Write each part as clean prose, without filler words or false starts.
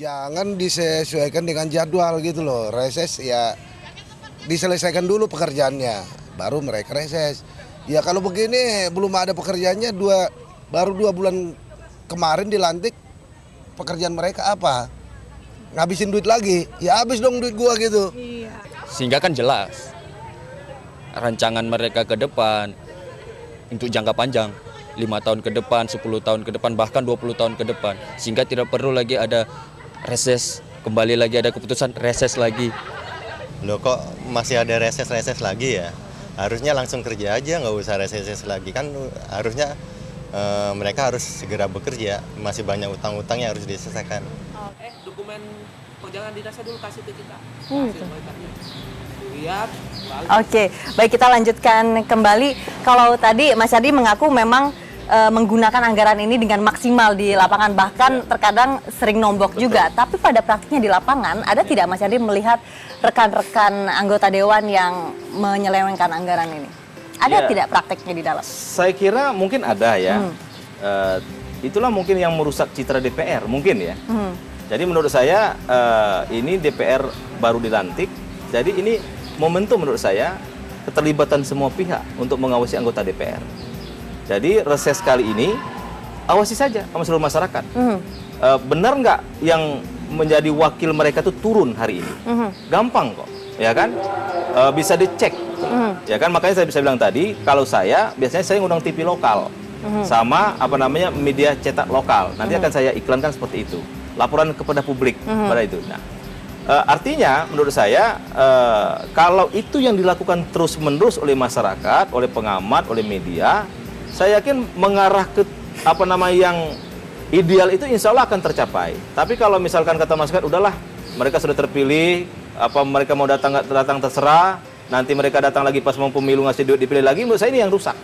Jangan disesuaikan dengan jadwal gitu loh. Reses ya diselesaikan dulu pekerjaannya, baru mereka reses. Ya kalau begini belum ada pekerjaannya, baru 2 bulan kemarin dilantik, pekerjaan mereka apa? Ngabisin duit lagi, ya habis dong duit gua gitu. Sehingga kan jelas rancangan mereka ke depan untuk jangka panjang, 5 tahun ke depan, 10 tahun ke depan, bahkan 20 tahun ke depan. Sehingga tidak perlu lagi ada reses, kembali lagi ada keputusan reses lagi. Loh kok masih ada reses-reses lagi ya? Harusnya langsung kerja aja, nggak usah reses-reses lagi. Kan harusnya mereka harus segera bekerja, masih banyak utang-utang yang harus diselesaikan. Dokumen perjalanan dinasnya dulu kasih ke kita. Lihat. Oke, baik kita lanjutkan kembali. Kalau tadi Mas Adi mengaku memang menggunakan anggaran ini dengan maksimal di lapangan, bahkan terkadang sering nombok juga. Tapi pada praktiknya di lapangan, ada tidak Mas Adi melihat rekan-rekan anggota dewan yang menyelewengkan anggaran ini? Ada tidak prakteknya di dalam? Saya kira mungkin ada ya. Itulah mungkin yang merusak citra DPR, mungkin ya. Jadi menurut saya ini DPR baru dilantik, jadi ini momentum menurut saya keterlibatan semua pihak untuk mengawasi anggota DPR. Jadi reses kali ini awasi saja sama seluruh masyarakat. Benar nggak yang menjadi wakil mereka itu turun hari ini? Gampang kok, ya kan? Bisa dicek, ya kan? Makanya saya bisa bilang tadi, kalau saya biasanya saya ngundang TV lokal sama media cetak lokal. Nanti akan saya iklankan seperti itu. Laporan kepada publik pada itu. Nah, artinya menurut saya kalau itu yang dilakukan terus-menerus oleh masyarakat, oleh pengamat, oleh media, saya yakin mengarah ke yang ideal itu insya Allah akan tercapai. Tapi kalau misalkan kata masyarakat, udahlah mereka sudah terpilih, mereka mau datang nggak datang terserah, nanti mereka datang lagi pas mau pemilu ngasih duit dipilih lagi, menurut saya ini yang rusak.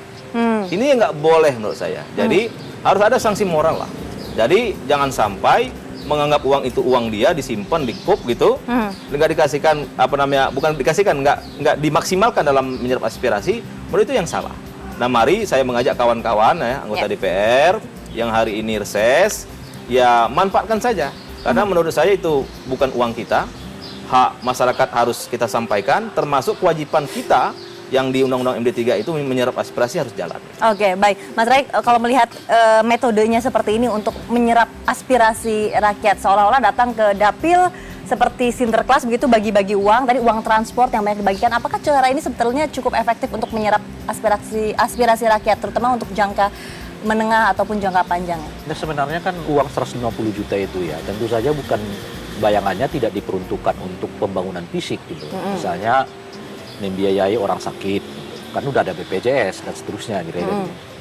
Ini yang nggak boleh menurut saya. Jadi harus ada sanksi moral lah. Jadi jangan sampai menganggap uang itu uang dia disimpan di kup gitu, nggak dikasihkan bukan dikasihkan, nggak dimaksimalkan dalam menyerap aspirasi, menurut itu yang salah. Nah mari saya mengajak kawan-kawan ya anggota DPR yang hari ini reses, ya manfaatkan saja, karena menurut saya itu bukan uang kita, hak masyarakat harus kita sampaikan, termasuk kewajiban kita yang di Undang-Undang MD3 itu menyerap aspirasi harus jalan. Oke, baik. Mas Rai, kalau melihat metodenya seperti ini untuk menyerap aspirasi rakyat, seolah-olah datang ke dapil seperti Sinterklas begitu, bagi-bagi uang, tadi uang transport yang banyak dibagikan, apakah cara ini sebetulnya cukup efektif untuk menyerap aspirasi rakyat, terutama untuk jangka menengah ataupun jangka panjang? Nah, sebenarnya kan uang 150 juta itu ya, tentu saja bukan bayangannya tidak diperuntukkan untuk pembangunan fisik gitu. Misalnya membiayai orang sakit, kan udah ada BPJS dan seterusnya gitu.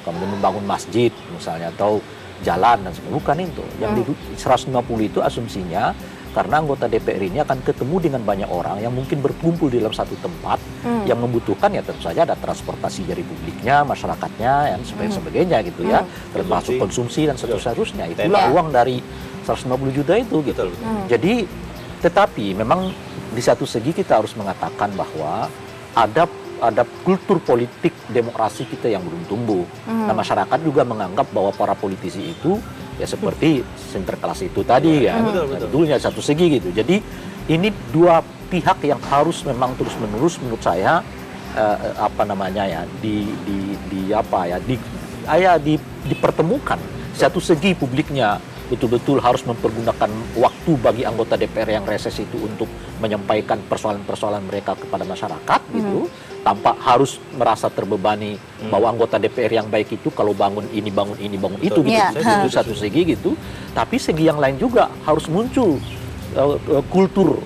Kemudian membangun masjid misalnya atau jalan dan sebagainya, bukan itu. Yang di 150 itu asumsinya karena anggota DPR ini akan ketemu dengan banyak orang yang mungkin berkumpul di dalam satu tempat yang membutuhkan ya tentu saja ada transportasi dari publiknya, masyarakatnya, dan sebagainya gitu ya, termasuk konsumsi dan seterusnya. Itulah uang dari 150 juta itu gitu. Jadi tetapi memang di satu segi kita harus mengatakan bahwa ada kultur politik demokrasi kita yang belum tumbuh. Nah, masyarakat juga menganggap bahwa para politisi itu ya seperti Sinterklas itu tadi ya. Betulnya satu segi gitu. Jadi ini dua pihak yang harus memang terus-menerus menurut saya dipertemukan. Satu segi publiknya betul-betul harus mempergunakan waktu bagi anggota DPR yang reses itu untuk menyampaikan persoalan-persoalan mereka kepada masyarakat gitu, tanpa harus merasa terbebani bahwa anggota DPR yang baik itu kalau bangun ini bangun itu gitu. Itu satu segi gitu. Tapi segi yang lain juga harus muncul kultur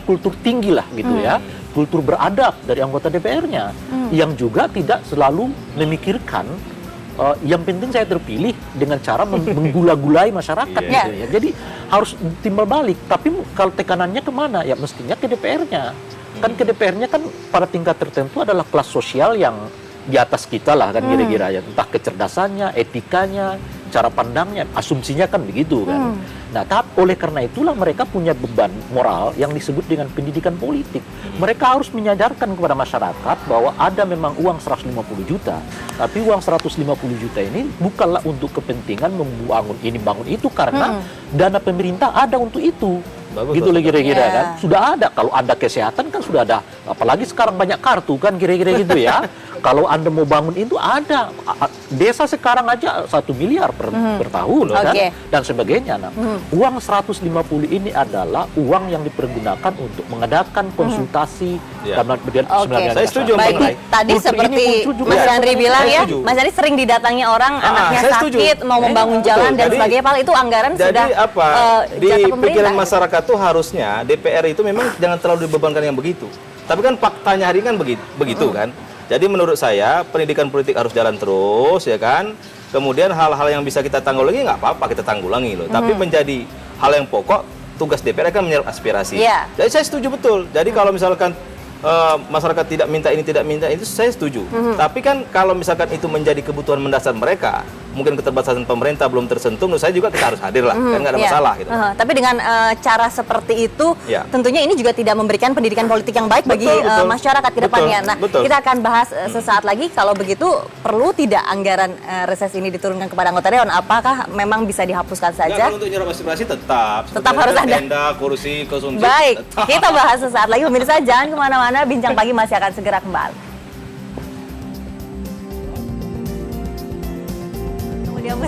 kultur tinggi lah gitu ya, kultur beradab dari anggota DPR-nya yang juga tidak selalu memikirkan yang penting saya terpilih dengan cara menggula-gulai masyarakat gitu ya. Jadi harus timbal balik. Tapi kalau tekanannya kemana? Ya mestinya ke DPR-nya. Kan ke DPR-nya kan pada tingkat tertentu adalah kelas sosial yang di atas kita lah kan kira-kira ya. Entah kecerdasannya, etikanya, cara pandangnya, asumsinya kan begitu kan. Nah, oleh karena itulah mereka punya beban moral yang disebut dengan pendidikan politik. Mereka harus menyadarkan kepada masyarakat bahwa ada memang uang 150 juta, tapi uang 150 juta ini bukanlah untuk kepentingan membangun ini bangun itu, karena dana pemerintah ada untuk itu. Bagus, Gitu lah kira-kira Ya. kan. Sudah ada, kalau Anda kesehatan kan sudah ada, apalagi sekarang banyak kartu kan kira-kira gitu ya. Kalau Anda mau bangun itu ada. Desa sekarang aja 1 miliar per tahun kan, Oke. dan sebagainya. Nah, uang 150 ini adalah uang yang dipergunakan untuk mengadakan konsultasi Ya. dan kemudian Oke. Saya setuju, Baik, Bang Ray. tadi Kultur ini seperti muncul juga. Mas Andri bilang Saya ya, setuju. Mas Andri sering didatangi orang, anaknya saya setuju. sakit, mau membangun Betul. jalan dan Jadi- sebagainya, padahal itu anggaran Jadi sudah apa? Di jatah pikiran pemerintah. masyarakat tuh harusnya DPR itu memang jangan terlalu dibebankan yang begitu. Tapi kan faktanya hari ini kan begitu kan. Jadi menurut saya pendidikan politik harus jalan terus, ya kan. Kemudian hal-hal yang bisa kita tanggulangi nggak apa-apa kita tanggulangi loh. Tapi menjadi hal yang pokok, tugas DPR kan menyerap aspirasi. Iya. Jadi saya setuju betul. Jadi kalau misalkan masyarakat tidak minta ini, tidak minta itu, saya setuju. Tapi kan kalau misalkan itu menjadi kebutuhan mendasar mereka, mungkin keterbatasan pemerintah belum tersentuh, menurut saya juga kita harus hadir lah, kan nggak ada Iya. masalah gitu. Tapi dengan cara seperti itu, Ya. tentunya ini juga tidak memberikan pendidikan politik yang baik bagi Betul, betul. masyarakat ke depannya. Betul, Nah, betul. kita akan bahas sesaat lagi. Kalau begitu, perlu tidak anggaran reses ini diturunkan kepada anggota dewan? Apakah memang bisa dihapuskan Nggak, saja? kalau untuk nyerap aspirasi tetap harus ada. tenda, kursi, konsumsi. Baik, tetap. kita bahas sesaat lagi. Pemirsa, jangan kemana-mana. Bincang Pagi masih akan segera kembali. Kemudian